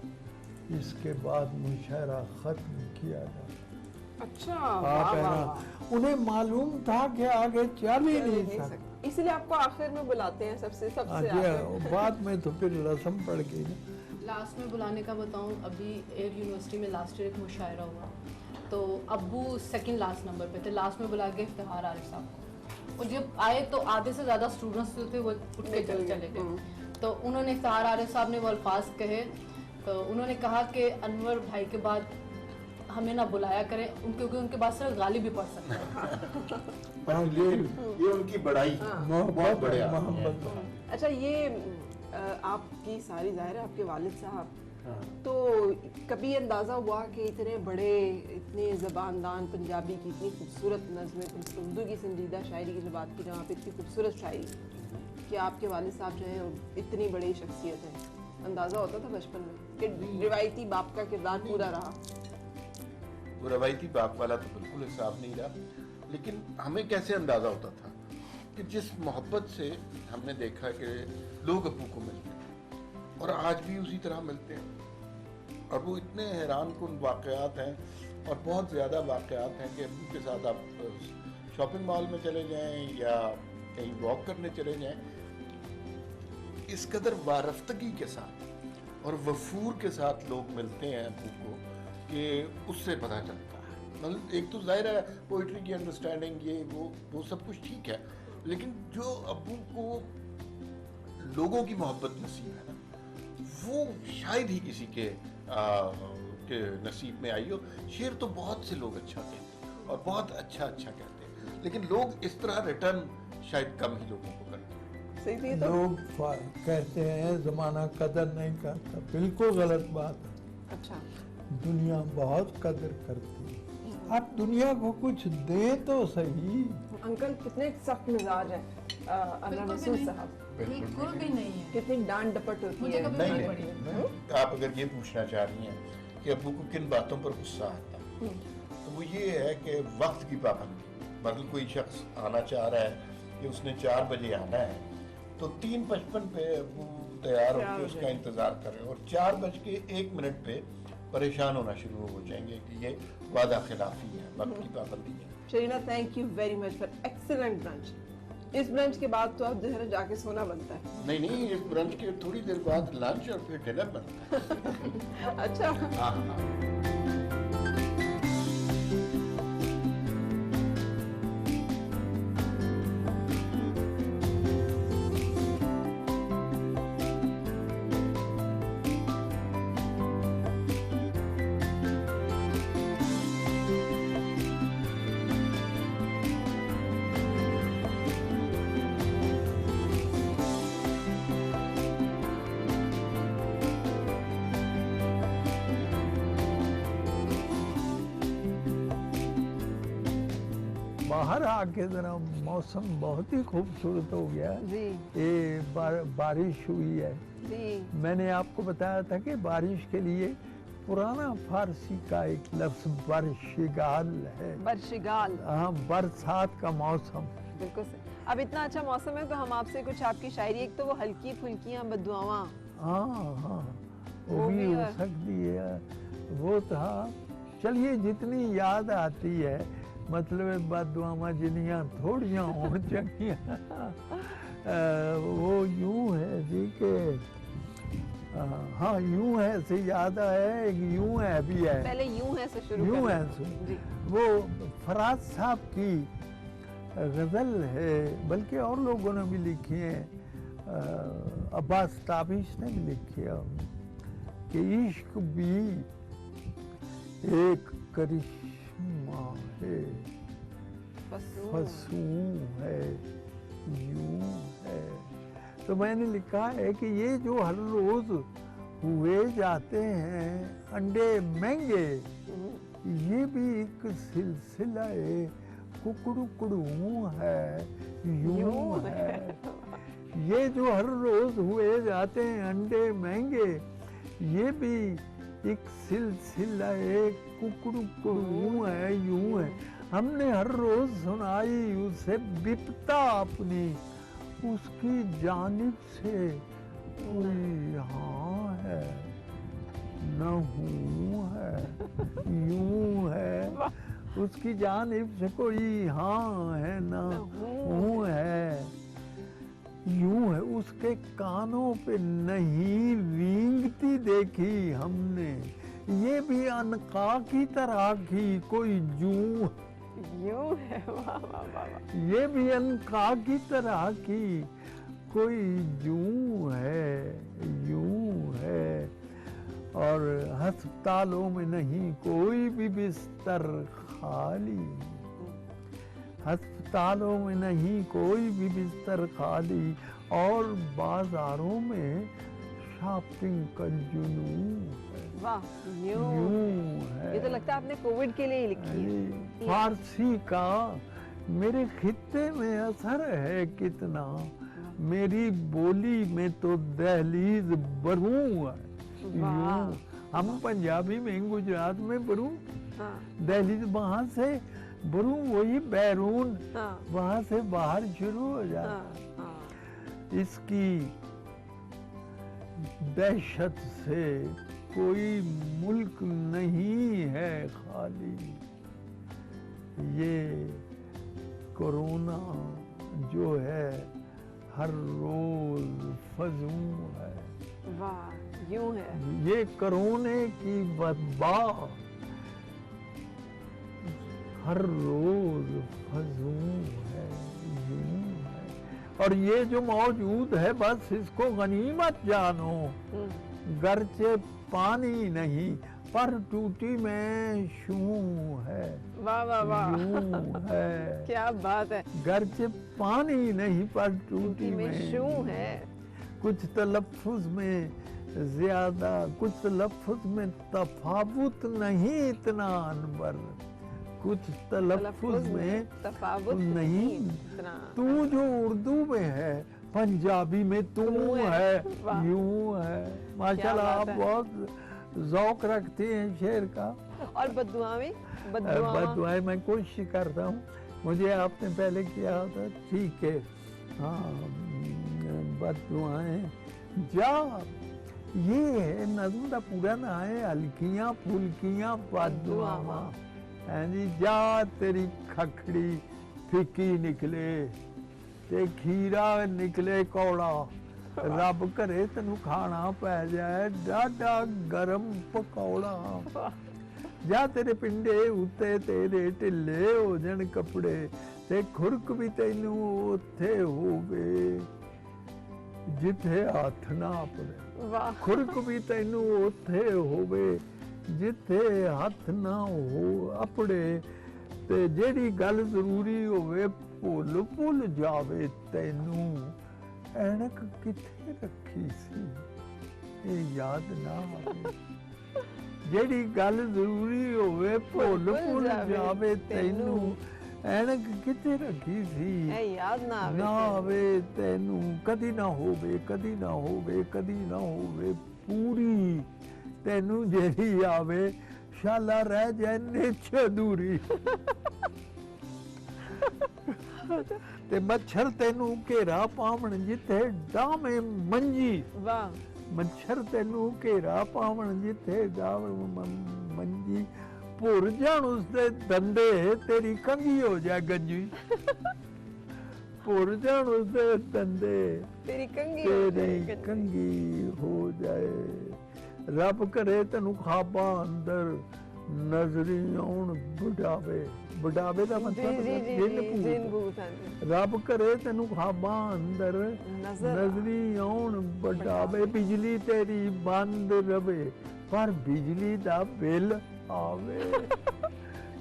इसके बाद मुशायरा खत्म किया जाए। अच्छा, आप है ना, उन्हें मालूम था कि आगे चल ही नहीं सकता, इसलिए आपको आखिर में बुलाते हैं सबसे आखिर। बाद में तो फिर रस्म पड़ गई ना। लास्ट में बुलाने का बताऊं, अभी एयर यूनिवर्सिटी में लास्ट ईयर एक मुशायरा हुआ, तो अब्बू सेकंड लास्ट नंबर पे थे। लास्ट में बुला के इफ्तिखार आरिफ साहब को, और जब आए तो आधे से ज़्यादा स्टूडेंट्स जो थे वो उठ के चले गए। तो उन्होंने इफ्तिखार आरिफ साहब ने वो अल्फाज कहे, तो उन्होंने कहा कि अनवर भाई के बाद हमें ना बुलाया करें, क्योंकि उनके बाद सिर्फ गाली भी पड़ सकता है। ये उनकी बड़ाई, बहुत बढ़िया। अच्छा, ये आपकी सारी ज़ाहिर है आपके वालिद साहब, तो कभी अंदाज़ा हुआ कि इतने बड़े, इतने ज़बानदान पंजाबी की इतनी खूबसूरत नज़में, उर्दू की संजीदा शायरी की जो बात की जहाँ पे इतनी खूबसूरत शायरी, कि आपके वालिद साहब जो हैं इतनी बड़ी शख्सियत है, अंदाज़ा होता था बचपन में कि रिवायती बाप का किरदार पूरा रहा? वो रवायती बाप वाला तो बिल्कुल हिसाब नहीं रहा, लेकिन हमें कैसे अंदाज़ा होता था कि जिस मोहब्बत से हमने देखा कि लोग अब्बू को मिलते हैं और आज भी उसी तरह मिलते हैं, और वो इतने हैरान कुन वाक़यात हैं और बहुत ज़्यादा वाक़यात हैं कि अब्बू के साथ आप शॉपिंग मॉल में चले जाएं या कहीं वॉक करने चले जाएं, इस कदर वारफ्तगी के साथ और वफूर के साथ लोग मिलते हैं अब्बू को कि उससे पता चलता है। मतलब एक तो जाहिर है पोइट्री की अंडरस्टैंडिंग, ये वो सब कुछ ठीक है, लेकिन जो अब्बू को लोगों की मोहब्बत नसीब है ना, वो शायद ही किसी के नसीब में आई हो। शेर तो बहुत से लोग अच्छा कहते हैं और बहुत अच्छा कहते हैं, लेकिन लोग इस तरह रिटर्न शायद कम ही लोगों को करते हैं। सही तो लोग कहते हैं ज़माना कदर नहीं करता, बिल्कुल गलत बात है। अच्छा, दुनिया बहुत कदर करती है। आप दुनिया को कुछ दे तो सही। अंकल कितने सख्त मिजाज हैं अनवर मसूद साहब, बिल्कुल भी नहीं है। कितनी डांट डपट होती मुझे है। कभी नहीं पड़ी है। तो आप अगर ये पूछना चाह रही हैं कि अब्बू को किन बातों पर गुस्सा आता है, तो वो ये है कि वक्त की पाबंदी। मतलब कोई शख्स आना चाह रहा है कि उसने 4 बजे आना है, तो 3:55 पे अब्बू तैयार होकर उसका इंतजार कर रहे हैं और 4:01 पे परेशान होना शुरू हो जाएंगे कि ये वादा खिलाफी है, वक्त की पाबंदी है। Shareena, thank you very much for excellent brunch. इस ब्रंच के बाद तो अब जो है ना जाके सोना बनता है। नहीं, इस ब्रंच के थोड़ी देर बाद लंच और फिर डिनर बनता है। अच्छा, हाँ। बाहर आके जरा मौसम बहुत ही खूबसूरत हो गया है। जी ये बारिश हुई है। जी। मैंने आपको बताया था कि बारिश के लिए पुराना फारसी का एक लफ्ज बरशिगाल है। बरशिगाल, हाँ, बरसात का मौसम। बिल्कुल सही। अब इतना अच्छा मौसम है तो हम आपसे कुछ आपकी शायरी, एक तो वो हल्की फुल्कियां बद्दुआवां, हाँ, वो वो भी भी हो है। सकती है। वो था, चलिए जितनी याद आती है, मतलब बदुआमा जिनियां थोड़ियां हो चंगियां। वो यूं है जी के, हाँ यूं है से याद आया, एक यूं है भी है। पहले यूं है से शुरू यूं करें। है से। जी। वो फराज साहब की गज़ल है, बल्कि और लोगों ने भी लिखी है, अब्बास ताबिश ने भी लिखी है कि इश्क भी एक करिश्मा है, फसूं है, यूं है। तो मैंने लिखा है कि ये जो हर रोज हुए जाते हैं अंडे महंगे, ये भी एक सिलसिला है, कुकड़ू है, यूं है। ये जो हर रोज हुए जाते हैं अंडे महंगे, ये भी एक सिलसिला है, कुकड़ू है, यूं है। हमने हर रोज सुनाई उसे विपता अपनी, उसकी जानिब से कोई हाँ है न हूँ है, यूं है। उसकी जानिब से कोई हाँ है न हूँ है, यूं है। उसके कानों पे नहीं रींगती देखी हमने, ये भी अनका की तरह की कोई जूं, यूं है। वाह वाह वाह वाह। ये भी अनका की तरह की कोई जूं है, यूं है। और अस्पतालों में नहीं कोई भी बिस्तर खाली, अस्पतालों में नहीं कोई भी बिस्तर खाली, और बाजारों में शॉपिंग का जुनून है, वाह, यूं है। ये तो लगता है आपने कोविड के लिए ही लिखी है। फारसी का मेरे खित्ते में असर है कितना, मेरी बोली में तो दहलीज बरूं है, यूं। हम पंजाबी में गुजरात में बरूं, हाँ, दहलीज वहां से बरूं वही बैरून, हाँ, वहां से बाहर शुरू हो जाता। हाँ, हाँ। इसकी दहशत से कोई मुल्क नहीं है खाली, ये कोरोना जो है हर रोज फजूं है, वाह, यूं है। ये कोरोने की वबा हर रोज फजूं है, यूं है। और ये जो मौजूद है बस इसको गनीमत जानो, गर्चे पानी नहीं पर टूटी में शूं है, वाह वाह वाह, यूं है। क्या बात है। गर्चे पानी नहीं पर टूटी में में शूं है। कुछ तलफ्फुज में ज्यादा, कुछ तलफ्फुज में तफावुत नहीं इतना अनबर, कुछ तलफ्फुज में तफावुत नहीं इतना। तू जो उर्दू में है पंजाबी में तू है, वाह। यूं है। माशाल्लाह आप बात है। बहुत ज़ौक रखते हैं शेर का। और बद्दुआएं, बद्दुआएं मैं कोशिश करता हूँ, मुझे आपने पहले किया था, ठीक है। हाँ, बद्दुआएं जा ये है नज़म का पूरा नाम है हल्कियां फुल्कियां पादुआवा। जी जा तेरी खखड़ी फिक्की निकले ते खीरा निकले कौड़ा, रब करे तेनू खाना पै जाए डाडा गरम पकौड़ा। जा तेरे पिंडे उत्ते तेरे ढिले हो जन कपड़े, ते खुरक भी तेनू उत्थे होवे जिथे हथ ना अपने। वाह खुरक भी तेनू उत्थे होवे जिथे हथ ना हो अपने, ते जेड़ी गल जरूरी होवे भुल भुल जावे तैनू, ऐनक किथे रखी सी ये याद ना आवे। जेड़ी गल जरूरी होवे भुल भुल जावे तैनू, ऐनक किथे रखी सी ए याद ना आवे ना आवे तैनू। कदी ना होवे कदी ना होवे कदी ना होवे पूरी, तैनू जेड़ी आवे शाला रह जाए निछ अधूरी। ते मच्छर तेनू घेरा पावण जिथे डामे मंजी। वाह मच्छर तेनू घेरा पावण जिथे डामे मंजी, भुर जाण उसदे दंदे तेरी कंघी हो जाए गंजी। भुर जाण उसदे दंदे तेरी कंघी हो तेरी जाए। कंघी हो जाए। रब करे तेनू खाबा अंदर नजरी आउण बुढ़ावे। बुढ़ावे का जी मतलब जी जी जिन जी भूत। जिन भूत हाँ जी। रब करे तेनू खाबा अंदर नजरी आउण बुढ़ावे। बिजली तेरी बंद रवे पर बिजली दा बिल आवे।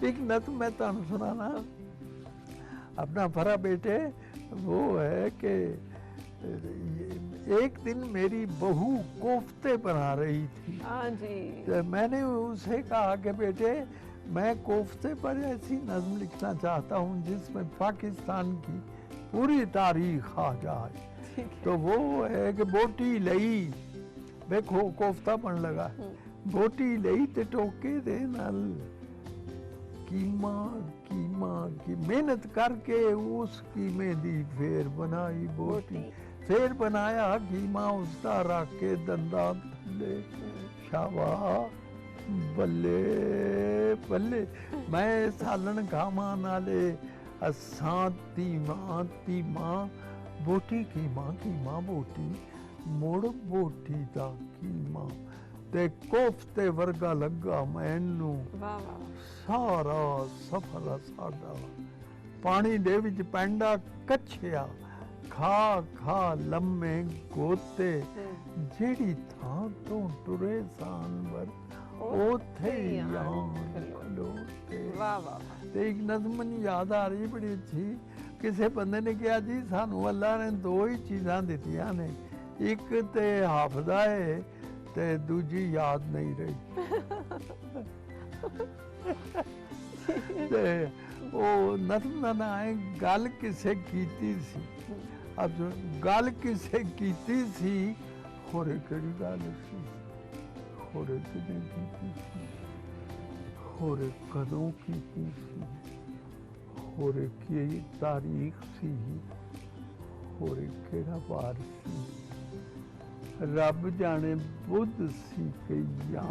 एक नज़म मैं तुहानू सुनाना, अपना फरा बेटे, वो है कि एक दिन मेरी बहू कोफ्ते बना रही थी। हाँ जी तो मैंने उसे कहा कि बेटे मैं कोफ्ते पर ऐसी नज़म लिखना चाहता हूँ जिसमें पाकिस्तान की पूरी तारीख आ जाए। ठीक है। तो वो है कि बोटी लई, देखो कोफ्ता बन लगा, बोटी लई ते टोके दे नाल कीमा कीमा की मेहनत करके उस कीमे दी फिर बनाई बोटी। फिर बनाया कीमा उसका रख के दंदा थले, शाबाश बल्ले बल्ले। मैं सालन खावा नाले असां धीमा धीमा, बोटी कीमा कीमा बोटी मुड़ बोटी दा कीमा, ते कोफ्ते वर्गा लगा मैनू वाह वाह सारा सफर साडा। पानी दे विच पैंडा कच्छिया, खा खा लम्मे गोते, जेड़ी थां तो टुरे जानवर ओथे यान खलोते। वाह वाह ते एक नज़म मैनूं याद आ रही बड़ी अच्छी। किसी बंदे ने कहा जी सानू अल्लाह ने दो ही चीज़ां दित्तियां ने, एक ते हाफदा है ते दूजी याद नहीं रही। ते ਉਹ ਨਜ਼ਮ ਦਾ ਨਾਂ ਹੈ ਗੱਲ ਕਿਸੇ ਕੀਤੀ ਸੀ। अब गल किसे कीती सी, होरे केड़ी गल सी, होरे किने कीती सी, होरे कदों कीती सी, होरे की तारीख सी, होरे केड़ा वार सी। रब जाने बुध सी कि या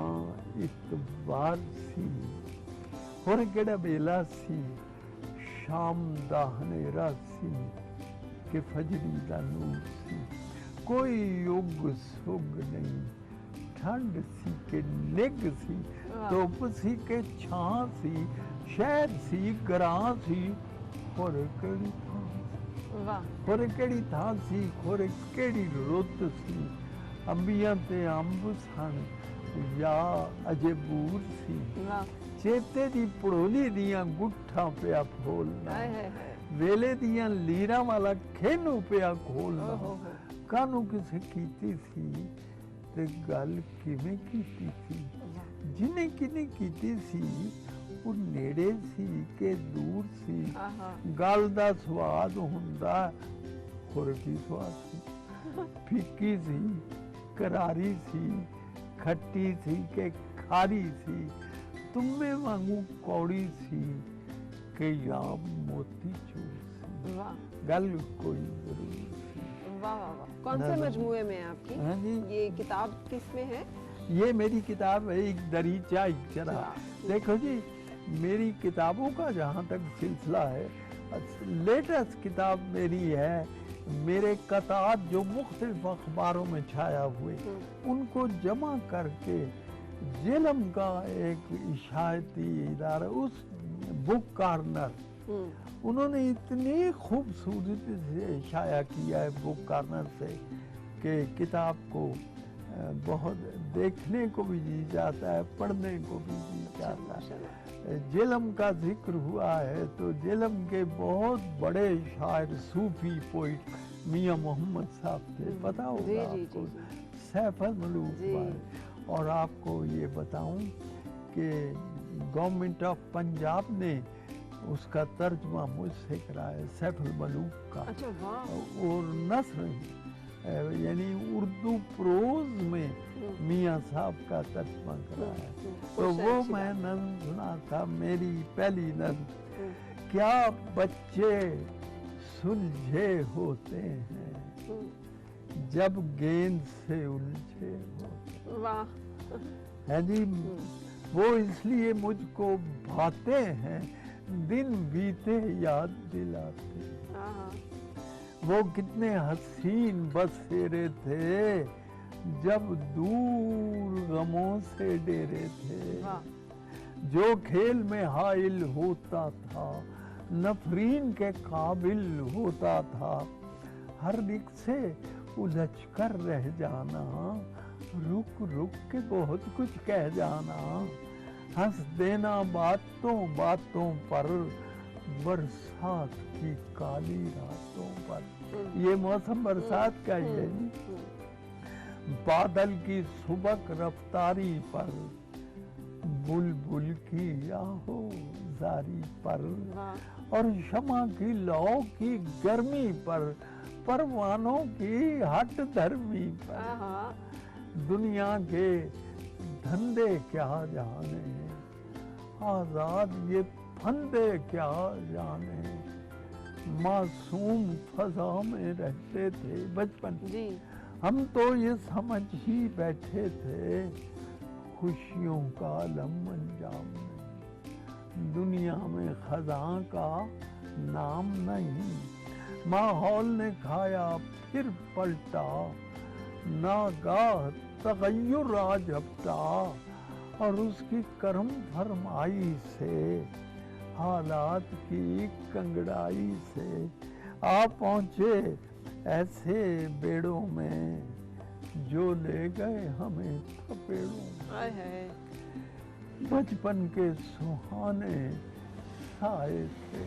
इतवार सी, होरे केड़ा बेला सी, शाम दा हनेरा सी कि फजरी दा नूर सी। कोई युग सुग नहीं, ठंड सी के निग सी, धुप सी के छां सी, शहर सी ग्रां सी, होर केड़ी थां सी, वाह होर केड़ी थां सी, होर केड़ी रुत सी। अंबियां ते अंब सन या अजे बूर सी, वाह चेते दी पड़ोली दियां गुट्ठां पिया फोलना, हाय हाय हाय वेले दियां लीरां वाला खेनू पिया खोलना। ओहो हो। कानू किसे कीती सी ते गल किवें कीती सी, जिन्हें किने कीती सी वो नेड़े सी के दूर सी। आहा गल दा स्वाद हुंदा होर की स्वाद सी, फिक्की सी करारी सी, खट्टी सी के खारी सी, तुम्बे वांगू कौड़ी सी के या मोती चूर सी। वाह गल कोई जरूर सी। वाह वाह वाह। कौन से नज़म। मजमुए में है आपकी? हाँ जी। ये किताब किस में है? ये मेरी किताब है एक दरीचा एक चरा। देखो जी, मेरी किताबों का जहाँ तक सिलसिला है, लेटेस्ट किताब मेरी है, मेरे कतार जो मुख्तलिफ अखबारों में छाया हुए उनको जमा करके जेलम का एक इशायती इदारा, उस बुक कॉर्नर, उन्होंने इतनी खूबसूरती से शाया किया है बुक कॉर्नर से कि किताब को बहुत देखने को भी जी जाता है, पढ़ने को भी जी जाता है। जेलम का जिक्र हुआ है तो जेलम के बहुत बड़े शायर सूफी पोइट मियां मोहम्मद साहब थे, पता होगा आपको, सैफुल मलूक वाले। और आपको ये बताऊं कि गवर्नमेंट ऑफ पंजाब ने उसका तर्जमा मुझसे कराया, सैफुल मलूक का। अच्छा वाह। और नस्र यानी उर्दू प्रोज में मियां साहब का तर्जमा कराया। तो वो मैं नज़्म सुना था, मेरी पहली नज़्म। क्या बच्चे सुलझे होते हैं जब गेंद से उलझे होते। वाह। है जी, वो इसलिए मुझको भाते हैं, दिन बीते याद दिलाते। वो कितने हसीन बसेरे थे जब दूर गमों से डेरे थे। जो खेल में हाइल होता था नफरीन के काबिल होता था, हर दिक से उलझ कर रह जाना, रुक रुक के बहुत कुछ कह जाना, हंस देना बातों बातों पर, बरसात की काली रातों पर। ये मौसम बरसात का ही है जी। बादल की सुबक रफ्तारी पर, बुलबुल की आहो जारी पर, और शमा की लौ की गर्मी पर, परवानों की हट धर्मी पर। दुनिया के धंधे क्या जाने, आजाद ये फंदे क्या जाने, मासूम फजा में रहते थे बचपन जी। हम तो ये समझ ही बैठे थे खुशियों का आलम अंजाम नहीं, दुनिया में खजां का नाम नहीं। माहौल ने खाया फिर पलटा, नागाह तगय्युर आ झपटा, और उसकी करम फरमाई से, हालात की कंगड़ाई से आ पहुँचे ऐसे बेड़ों में जो ले गए हमें थपेड़ों में। बचपन के सुहाने साए थे,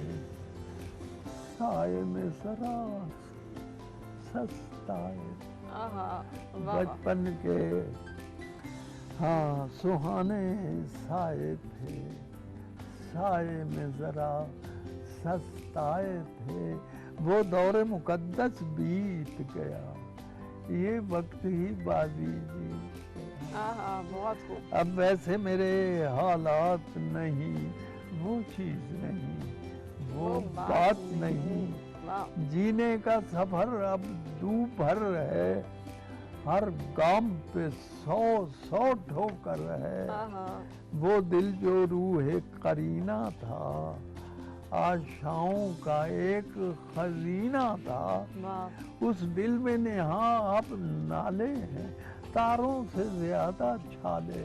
साए में जरा सस्ताए। बचपन के हाँ सुहाने साए थे, साए में जरा सस्ताए थे। वो दौरे मुकद्दस बीत गया, ये वक्त ही बाजी जीत गया। बहुत खूब। अब वैसे मेरे हालात नहीं, वो चीज नहीं, वो बात नहीं। जीने का सफर अब दोपहर है, हर गाम पे 100 ठोकर है। वो दिल जो रूह करीना था, आशाओं का एक खजीना था, उस दिल में नेहा अब नाले हैं, तारों से ज्यादा छाले।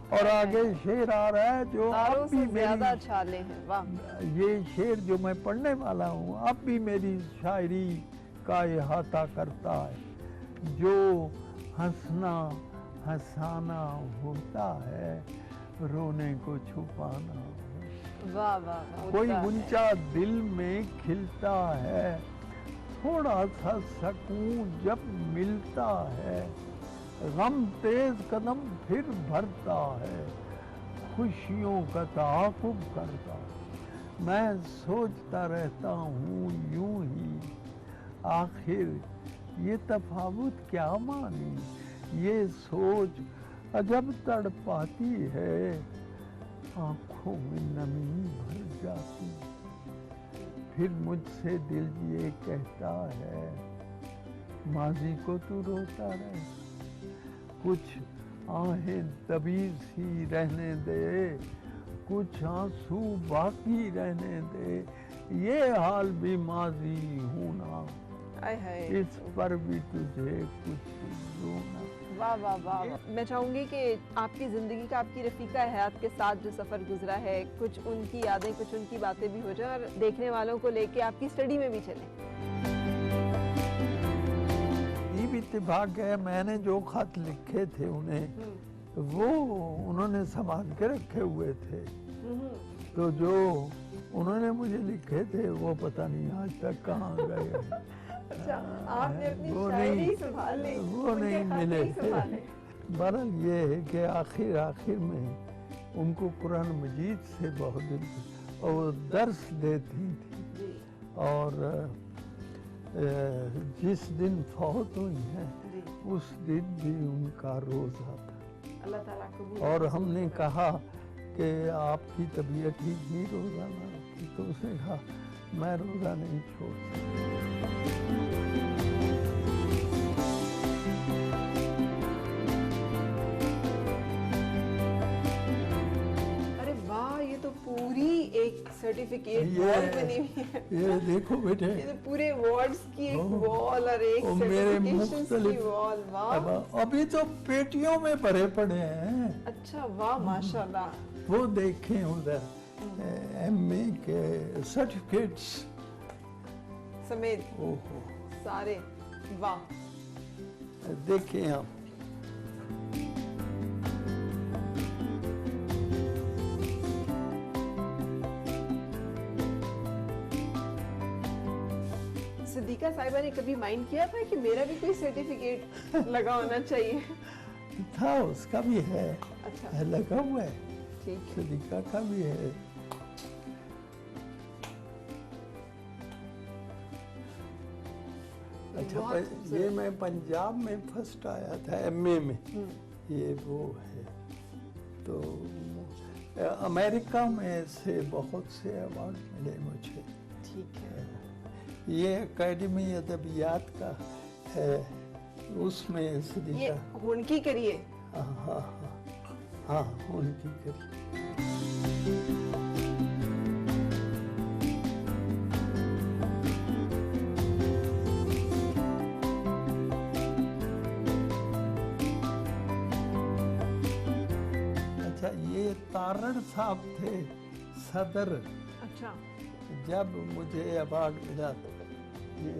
और आगे शेर आ रहा है जो अब भी ज्यादा छाले हैं। वाह। ये शेर जो मैं पढ़ने वाला हूँ अब भी मेरी शायरी का इहाता करता है। जो हंसना हंसाना होता है, रोने को छुपाना। वाह वाह। कोई गुंचा दिल में खिलता है, थोड़ा सा सकून जब मिलता है, गम तेज कदम फिर भरता है, खुशियों का ताक़ुब करता। मैं सोचता रहता हूँ यूं ही, आखिर ये तफावत क्या मानी, ये सोच अजब तड़पाती है, आंखों में नमी भर जाती। फिर मुझसे दिल ये कहता है, माजी को तू रोता रहे, कुछ आहें दबी सी रहने दे, कुछ आंसू बाकी रहने दे, ये हाल भी माजी हूं ना, आय हाय, इस पर भी तुझे कुछ रोना। वाह वाह वाह। मैं चाहूंगी कि आपकी ज़िंदगी का, आपकी रफ़ीका हयात के साथ जो सफ़र गुजरा है, कुछ उनकी यादें, कुछ उनकी बातें भी हो जाए और देखने वालों को लेके आपकी स्टडी में भी चलें। ये भी इत्तेफाक है, मैंने जो खत लिखे थे उन्हें, वो उन्होंने संभाल के रखे हुए थे। तो जो उन्होंने मुझे लिखे थे वो पता नहीं आज तक कहाँ गए। अच्छा, आपने अपनी वो शायरी संभाल ली, वो उनके नहीं खत मिले नहीं संभाले। बहरहाल ये है कि आखिर में उनको कुरान मजीद से बहुत दिल और वो दर्स देती थी। जी और जिस दिन फौत हुई हैं जी, उस दिन भी उनका रोज़ा था। अल्लाह ताला कबूल और करे। हमने कहा कि आपकी तबीयत ठीक नहीं, रोज़ा ना रखी, तो उसने कहा मैं रोज़ा नहीं छोड़ सकता। अरे वाह, ये तो पूरी एक सर्टिफिकेट ये- वॉल बनी हुई है। ये देखो बेटे, ये तो पूरे वार्ड्स की एक ओह, वॉल और एक और मेरे सर्टिफिकेशंस की मुख्तलिफ वॉल। वाह, अब अभी तो पेटियों में भरे पड़े हैं। अच्छा वाह, माशाल्लाह। वो देखें उधर एमए के सर्टिफिकेट्स। समेत ओहो, सारे, वाह। देखें आप। सिद्दीका साहिबा ने कभी माइंड किया था कि मेरा भी कोई सर्टिफिकेट लगा होना चाहिए? था, उसका भी है, अच्छा, लगा हुआ है, ठीक है। सदीका का भी है। अच्छा, बहुत ये खूबसूरत। मैं पंजाब में फर्स्ट आया था एमए में, ये वो है। तो अमेरिका में से बहुत से अवार्ड मिले मुझे। ठीक है। ये एकेडमी अदबियात का है, उसमें ये सदीका। हुनकी करिए। हाँ हाँ हाँ हाँ, उनकी करी। अच्छा, ये तारण साहब थे सदर, अच्छा जब मुझे अवार्ड मिला तो ये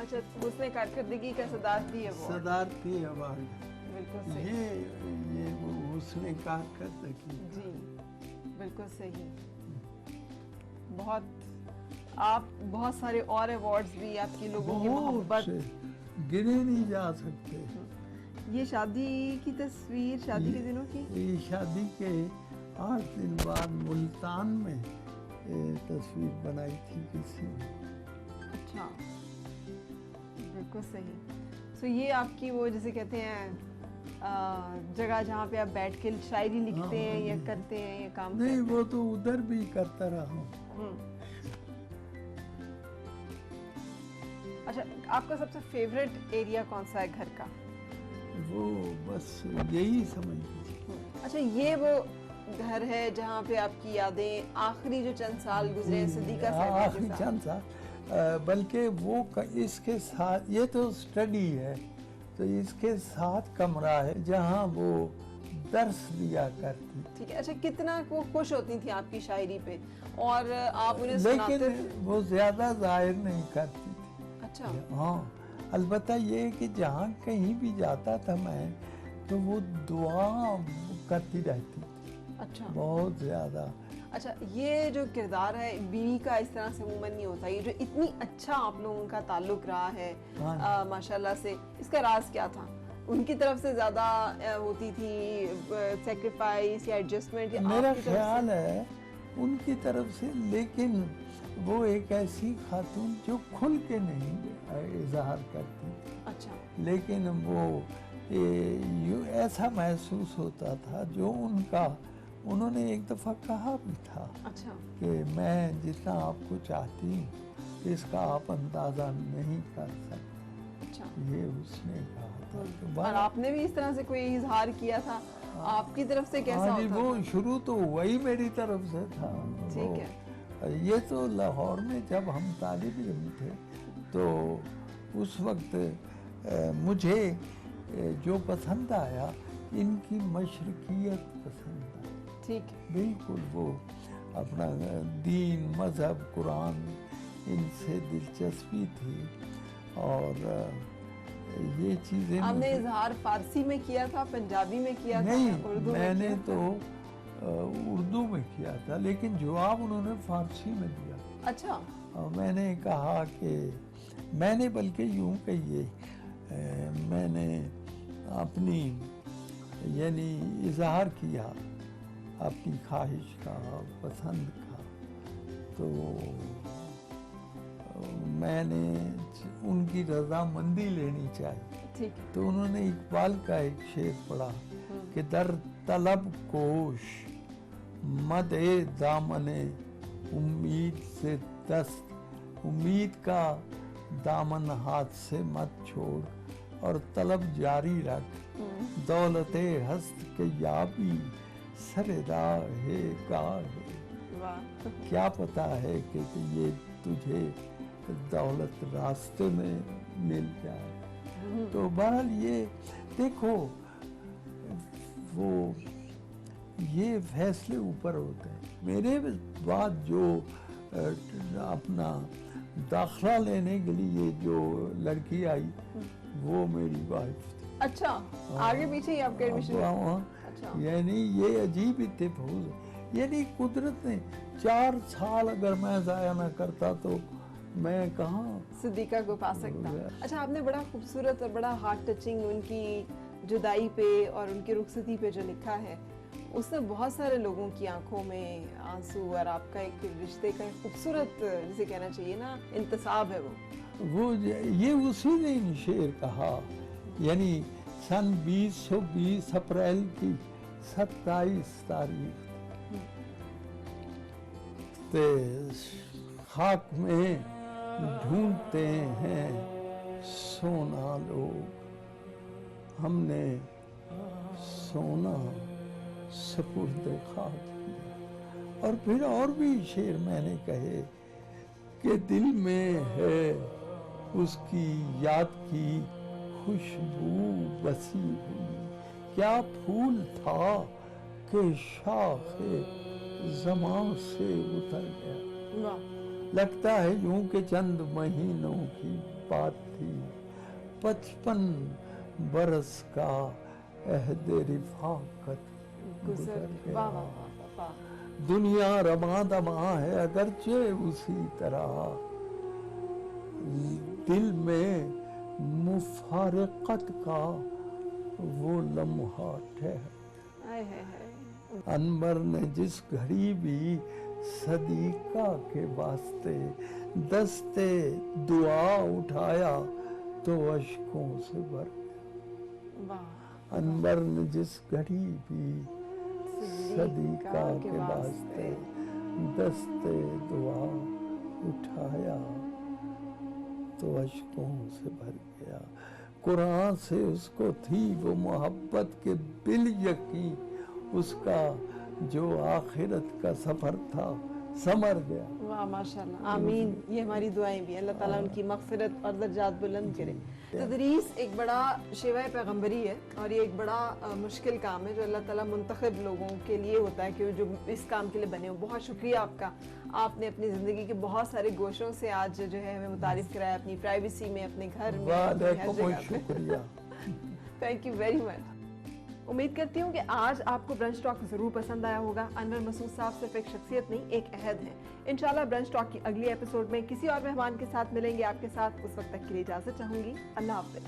अच्छा, उसने कारकर्दगी का सदारती है वो। सदारती अवार्ड। बिल्कुल सही। ये वो उसने कारकर्दगी। जी बिल्कुल सही। बहुत, आप बहुत सारे और अवार्ड्स भी, आपकी लोगों की बहुत मोहब्बत। से गिने नहीं जा सकते। ये शादी की तस्वीर, शादी के दिनों की। ये शादी के 8 दिन बाद मुल्तान में तस्वीर बनाई थी किसी ने। अच्छा, बिल्कुल सही। सो ये आपकी वो जिसे कहते हैं जगह जहाँ पे आप बैठ के शायरी लिखते हैं या करते हैं, ये काम नहीं, करते वो तो उधर भी करता रहा हूँ। हैं। अच्छा, आपका सबसे फेवरेट एरिया कौन सा है घर का? वो बस यही समझ लीजिए। अच्छा, ये वो घर है जहाँ पे आपकी यादें आखिरी जो चंद साल गुजरे हैं सिद्दीका साहिबा के आखिरी साथ? चंद साल, बल्कि वो इसके साथ, ये तो स्टडी है, तो इसके साथ कमरा है जहाँ वो दर्स दिया करती थी। ठीक है। अच्छा, कितना वो खुश होती थी आपकी शायरी पे और आप उन्हें सुनाते थे? लेकिन वो ज्यादा जाहिर नहीं करती थी। अच्छा, हाँ, अलबत्ता ये है कि जहाँ कहीं भी जाता था मैं, तो वो दुआ करती रहती थी अच्छा, बहुत ज्यादा। अच्छा। ये जो किरदार है बीवी का, इस तरह से अमूमन नहीं होता। ये जो इतनी अच्छा आप लोगों का ताल्लुक रहा है हाँ। माशाल्लाह से, इसका राज क्या था? उनकी तरफ से ज्यादा होती थी सेक्रीफाइस या एडजस्टमेंट, या मेरा आपकी तरफ ख्याल से? है उनकी तरफ से, लेकिन वो एक ऐसी खातून जो खुल के नहीं इजहार करती, अच्छा, लेकिन वो ऐसा महसूस होता था जो उन्होंने एक दफ़ा कहा भी था अच्छा, कि मैं जितना आपको चाहती हूँ इसका आप अंदाज़ा नहीं कर सकते। अच्छा। ये उसने कहा था। तो और आपने भी इस तरह से कोई इजहार किया था आपकी तरफ से, कैसा हाँ जी, होता वो था? शुरू तो वही मेरी तरफ से था। ठीक वो- ये तो लाहौर में जब हम तालिब इल्म थे तो उस वक्त मुझे जो पसंद आया, इनकी मशरकियत पसंद आई। ठीक है। बिल्कुल वो अपना दीन, मज़हब, कुरान, इनसे दिलचस्पी थी। और ये चीज़ें आपने मुझे- इजहार फारसी में किया था, पंजाबी में किया था, नहीं, उर्दू में मैंने किया तो था? उर्दू में किया था, लेकिन जवाब उन्होंने फारसी में दिया। अच्छा। और मैंने कहा कि मैंने बल्कि यूं कहिए मैंने अपनी यानी इजहार किया अपनी ख्वाहिश का, पसंद का। तो मैंने उनकी रजामंदी लेनी चाहिए। ठीक है। तो उन्होंने इकबाल का एक शेर पढ़ा कि दर तलब कोश मदे दामने उम्मीद से दस्त, उम्मीद का दामन हाथ से मत छोड़ और तलब जारी रख, दौलते हस्त के याबी सरेदा है गाहे। वाह। क्या पता है कि ये तुझे दौलत रास्ते में मिल जाए। तो बहरहाल ये देखो, वो ये फैसले ऊपर होते हैं। मेरे बाद जो अपना दाखला लेने के लिए जो लड़की आई वो मेरी वाइफ थी। अच्छा, आगे पीछे ही आपका एडमिशन? अच्छा। यानी ये अजीब इत्तेफाक, यानी कुदरत ने 4 साल अगर मैं जाया ना करता तो मैं कहाँ सिद्दीका को पा सकता। अच्छा, आपने बड़ा खूबसूरत और बड़ा हार्ट टचिंग उनकी जुदाई पे और उनकी रुखसती पे जो लिखा है, उसने बहुत सारे लोगों की आंखों में आंसू और आपका एक रिश्ते का एक खूबसूरत, जिसे कहना चाहिए ना, इंतसाब है वो। ये उसी ने इन शेर कहा, यानी सन 2020 अप्रैल की 27 तारीख ते खाक में ढूंढते हैं सोना लोग, हमने सोना सपुर्द खाक किया। और फिर और भी शेर मैंने कहे कि दिल में है उसकी याद की खुशबू बसी हुई, क्या फूल था कि शाखे ज़मां से उतर गया। वाह। लगता है यूं के चंद महीनों की बात थी, 55 बरस का अहद रिफाकत गुजर गया। वाह वाह वाह वाह। दुनिया रमा दमा है अगरचे उसी तरह, दिल में मुफारकत का वो लम्हा ठहर। हाय हाय हाय। अनवर ने जिस घड़ी भी सदीका के वास्ते दस्ते दुआ उठाया तो अश्कों से भर गया। वाह। अनवर ने जिस घड़ी भी सदीका के वास्ते दस्ते दुआ उठाया तो अश्कों से भर गया। कुरान से उसको थी वो मोहब्बत के बिल यकीन, उसका जो आखिरत का सफर था समर गया। वाह माशाल्लाह, आमीन। ये हमारी दुआएं भी, अल्लाह ताला उनकी मग़फ़िरत और दर्जात बुलंद करे। तदरीस एक बड़ा शिवा पैगंबरी है और ये एक बड़ा मुश्किल काम है जो अल्लाह ताला मुंतखब लोगों के लिए होता है कि जो इस काम के लिए बने हो। बहुत शुक्रिया आपका, आपने अपनी ज़िंदगी के बहुत सारे गोशों से आज जो है हमें मुतारिफ कराया, अपनी प्राइवेसी में, अपने घर में, वालेकुम शुक्रिया। Thank you very much. उम्मीद करती हूँ कि आज आपको ब्रंच टॉक ज़रूर पसंद आया होगा। अनवर मसूद साहब सिर्फ एक शख्सियत नहीं, एक अहद है। इंशाल्लाह ब्रंच टॉक की अगली एपिसोड में किसी और मेहमान के साथ मिलेंगे आपके साथ। उस वक्त तक के लिए इजाज़त चाहूँगी। अल्लाह हाफ़िज़।